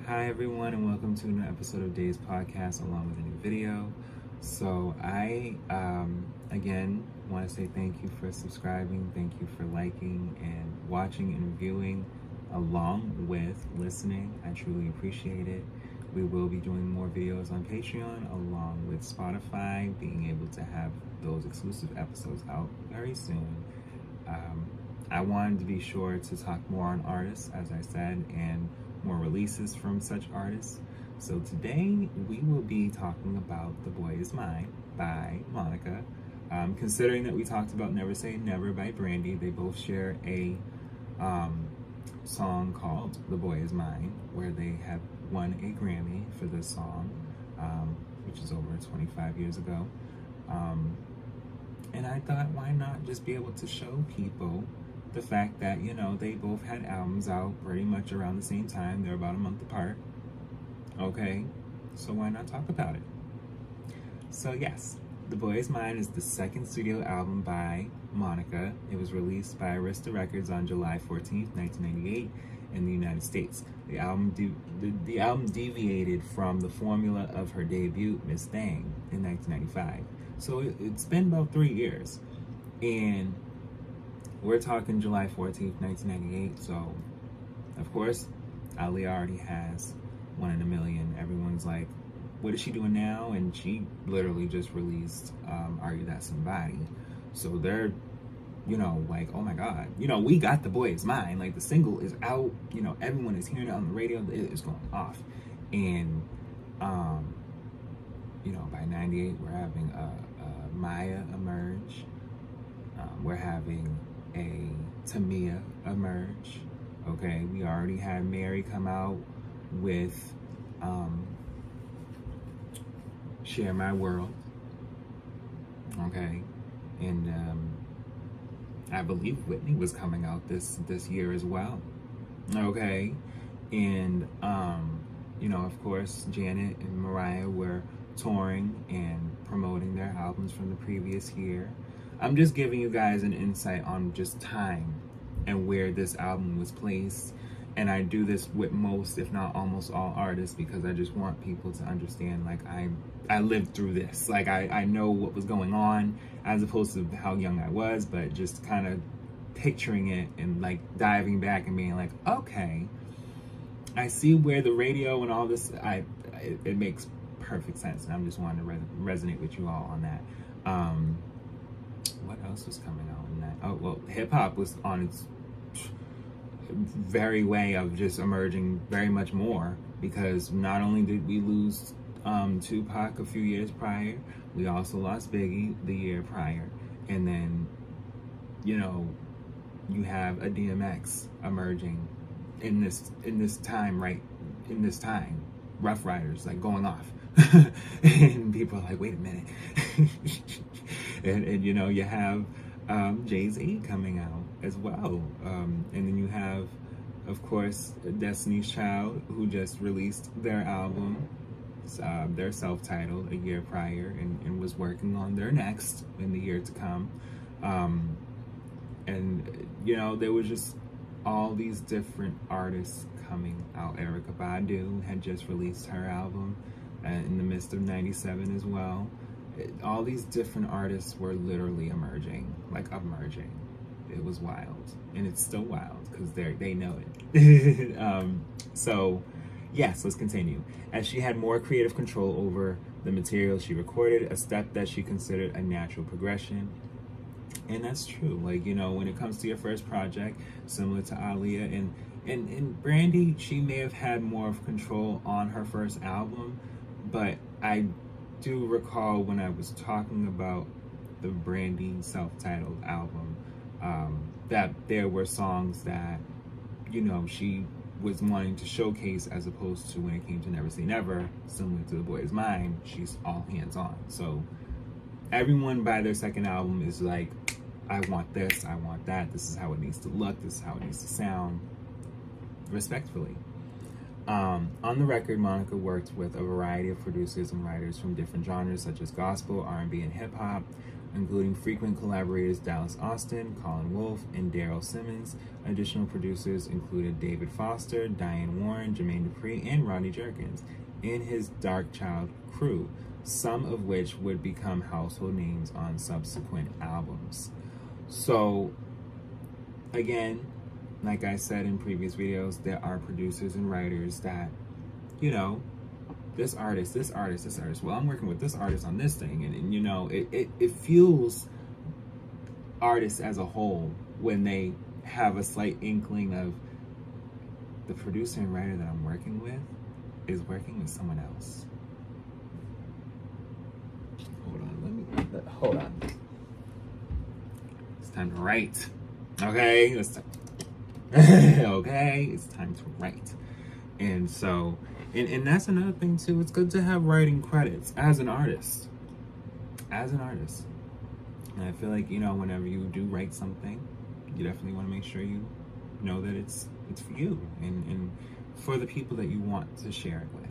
Hi everyone, and welcome to a new episode of Days Podcast along with a new video. So I again want to say thank you for subscribing, thank you for liking and watching and reviewing along with listening. I truly appreciate it. We will be doing more videos on Patreon along with Spotify, being able to have those exclusive episodes out very soon. I wanted to be sure to talk more on artists, as I said, and more releases from such artists. So today we will be talking about The Boy Is Mine by Monica. Considering that we talked about Never Say Never by Brandy, they both share a song called The Boy Is Mine, where they have won a Grammy for this song, which is over 25 years ago. And I thought, why not just be able to show people the fact that, they both had albums out pretty much around the same time. They're about a month apart. Okay, so why not talk about it? So yes, The Boy Is Mine is the second studio album by Monica. It was released by Arista Records on July 14th, 1998 in the United States. The album deviated from the formula of her debut, Miss Thing, in 1995. So it's been about 3 years. And we're talking July 14th, 1998. So, of course, Aaliyah already has One in a Million. Everyone's like, what is she doing now? And she literally just released Are You That Somebody? So they're, like, oh my God. We got The Boy Is Mine. Like, the single is out. Everyone is hearing it on the radio. It is going off. And, by 98, we're having Maya emerge. We're having a Tamia emerge. Okay, we already had Mary come out with Share My World. Okay, and I believe Whitney was coming out this year as well. Okay, and of course, Janet and Mariah were touring and promoting their albums from the previous year. I'm just giving you guys an insight on just time and where this album was placed. And I do this with most, if not almost all artists, because I just want people to understand, like, I lived through this. Like, I know what was going on, as opposed to how young I was, but just kind of picturing it and, like, diving back and being like, okay, I see where the radio and all this, it makes perfect sense. And I'm just wanting to resonate with you all on that. What else was coming out in that? Oh, well, hip-hop was on its very way of just emerging very much more, because not only did we lose Tupac a few years prior, we also lost Biggie the year prior. And then, you have a DMX emerging in this time, right? In this time, Rough Riders, like, going off. And people are like, wait a minute. and you have Jay-Z coming out as well. And then you have, of course, Destiny's Child, who just released their album, their self-titled, a year prior, and was working on their next in the year to come. And there was just all these different artists coming out. Erykah Badu had just released her album in the midst of 97 as well. All these different artists were literally emerging. It was wild, and it's still wild because they know it. So yes, let's continue. As she had more creative control over the material she recorded, a step that she considered a natural progression. And that's true. Like, when it comes to your first project, similar to Aaliyah and Brandy, she may have had more of control on her first album, but I do recall when I was talking about the Brandy self-titled album, that there were songs that, she was wanting to showcase, as opposed to when it came to Never Say Never, similar to The Boy Is Mine, she's all hands on. So everyone by their second album is like, I want this, I want that, this is how it needs to look, this is how it needs to sound, respectfully. On the record, Monica worked with a variety of producers and writers from different genres such as gospel, R&B, and hip-hop. including frequent collaborators Dallas Austin, Colin Wolfe, and Daryl Simmons. Additional producers included David Foster, Diane Warren, Jermaine Dupri, and Rodney Jerkins in his Darkchild crew, some of which would become household names on subsequent albums. So, again, like I said in previous videos, there are producers and writers that, you know, this artist, well, I'm working with this artist on this thing, and you know, it fuels artists as a whole when they have a slight inkling of the producer and writer that I'm working with is working with someone else. Hold on. It's time to write. Okay? Okay? It's time to write. And so, and that's another thing too. It's good to have writing credits as an artist. And I feel like, you know, whenever you do write something, you definitely want to make sure you know that it's for you and for the people that you want to share it with.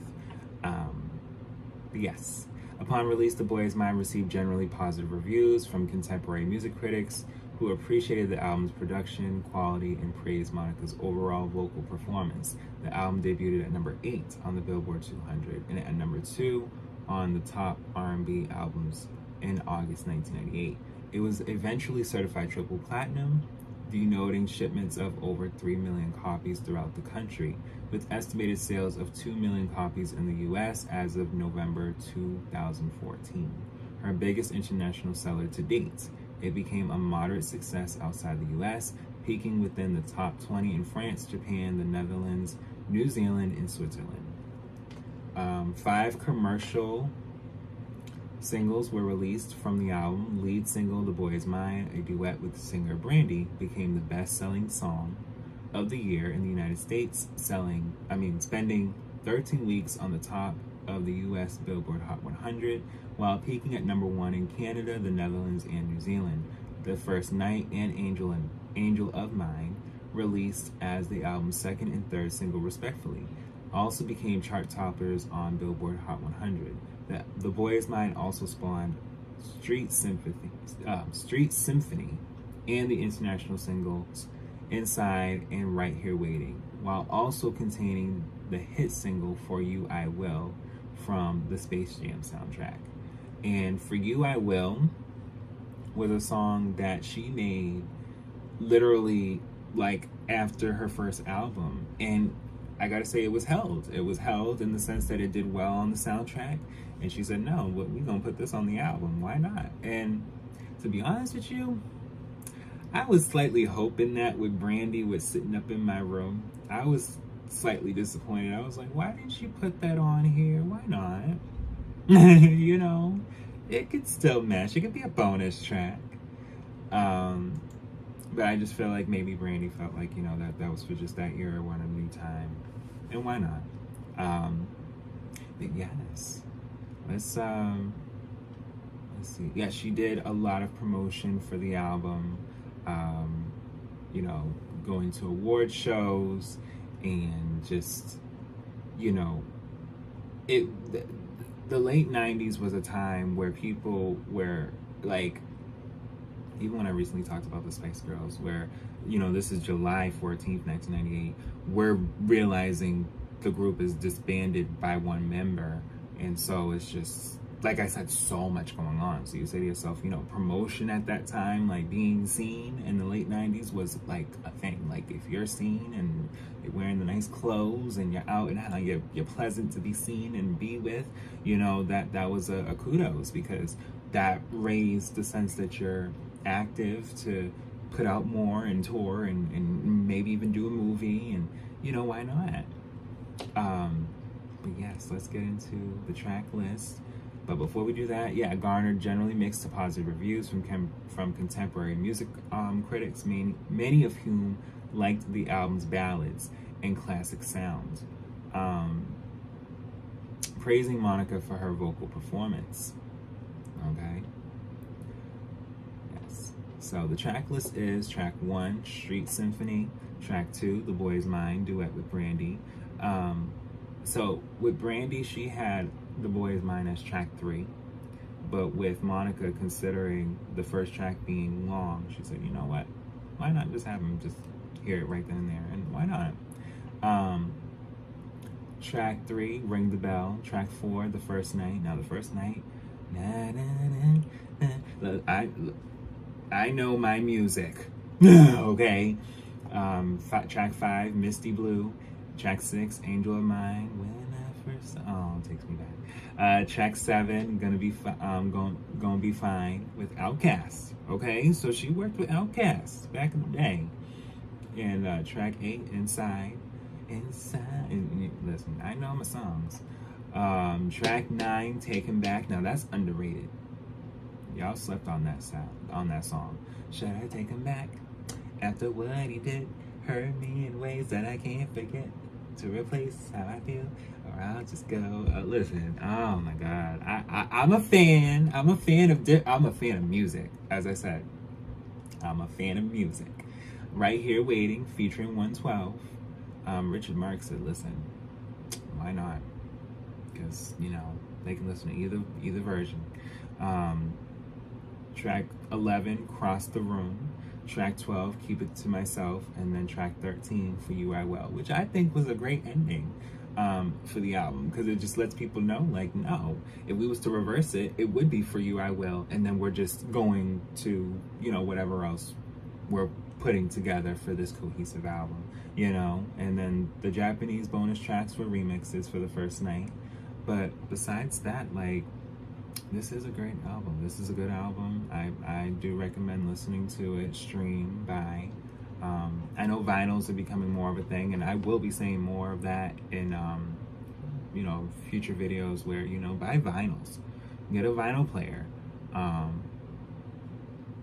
But yes, upon release, The Boy Is Mine received generally positive reviews from contemporary music critics who appreciated the album's production, quality, and praised Monica's overall vocal performance. The album debuted at number 8 on the Billboard 200 and at number 2 on the top R&B albums in August 1998. It was eventually certified triple platinum, denoting shipments of over 3 million copies throughout the country, with estimated sales of 2 million copies in the US as of November 2014. Her biggest international seller to date. It became a moderate success outside the US, peaking within the top 20 in France, Japan, the Netherlands, New Zealand, and Switzerland. 5 commercial singles were released from the album. Lead single, The Boy Is Mine, a duet with singer Brandy, became the best-selling song of the year in the United States, spending 13 weeks on the top of the US Billboard Hot 100, while peaking at number 1 in Canada, the Netherlands, and New Zealand. The First Night and Angel of Mine, released as the album's second and third single respectively, also became chart toppers on Billboard Hot 100. The Boy Is Mine also spawned Street Symphony and the international singles Inside and Right Here Waiting, while also containing the hit single For You I Will from the Space Jam soundtrack. And For You I Will was a song that she made literally like after her first album, and I gotta say, it was held in the sense that it did well on the soundtrack, and she said, no, we're gonna put this on the album, why not? And to be honest with you, I was slightly hoping that with Brandy was sitting up in my room. I was slightly disappointed. I was like, why didn't she put that on here? Why not? You know, it could still mesh. It could be a bonus track. But I just feel like maybe Brandy felt like, you know, that was for just that era, one a new time. And why not? But yes. Let's see. Yeah, she did a lot of promotion for the album. You know, going to award shows and just, you know, the late 90s was a time where people were like, even when I recently talked about the Spice Girls, where, you know, this is July 14th, 1998, we're realizing the group is disbanded by one member. And so it's just, like I said, so much going on. So you say to yourself, you know, promotion at that time, like being seen in the late 90s was like a thing. Like if you're seen and you're wearing the nice clothes and you're out and how you're pleasant to be seen and be with, you know, that was a kudos, because that raised the sense that you're active to put out more and tour and maybe even do a movie, and, you know, why not? But yes, let's get into the track list. But before we do that, yeah, garnered generally mixed to positive reviews from contemporary music critics, many of whom liked the album's ballads and classic sound, praising Monica for her vocal performance. Okay. Yes. So the track list is track 1, Street Symphony. Track 2, The Boy Is Mine, duet with Brandy. So with Brandy, she had The Boy Is Mine as track 3. But with Monica considering the first track being long, she said, you know what? Why not just have him just hear it right then and there? And why not? Track 3, Ring the Bell. Track 4, The First Night. Now, The First Night, na, na, na, na. I know my music. Okay. Track 5, Misty Blue. Track 6, Angel of Mine. When I first, oh, it takes me back. Track 7, gonna be fine with Outkast. Okay, so she worked with Outkast back in the day. And track 8, Inside. And listen, I know my songs. Track 9, Taken Back. Now that's underrated. Y'all slept on that song. Should I take him back after what he did? Hurt me in ways that I can't forget. To replace how I feel, or I'll just go. Listen, oh my God, I'm a fan. I'm a fan of music. As I said, I'm a fan of music. Right Here Waiting, featuring 112. Richard Marx said, "Listen, why not? Because they can listen to either version." Track 11, Cross the Room. Track 12, Keep It to Myself. And then track 13, For You I Will, which I think was a great ending for the album, because it just lets people know, like, no, if we was to reverse it, it would be For You I Will, and then we're just going to, whatever else we're putting together for this cohesive album, and then the Japanese bonus tracks were remixes for The First Night. But besides that, like, this is a great album. This is a good album. I do recommend listening to it, stream, buy. I know vinyls are becoming more of a thing, and I will be saying more of that in, future videos where, buy vinyls. Get a vinyl player.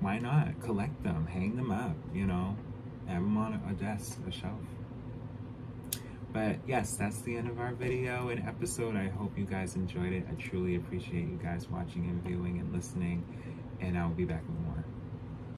Why not? Collect them, hang them up, have them on a desk, a shelf. But yes, that's the end of our video and episode. I hope you guys enjoyed it. I truly appreciate you guys watching and viewing and listening, and I'll be back with more.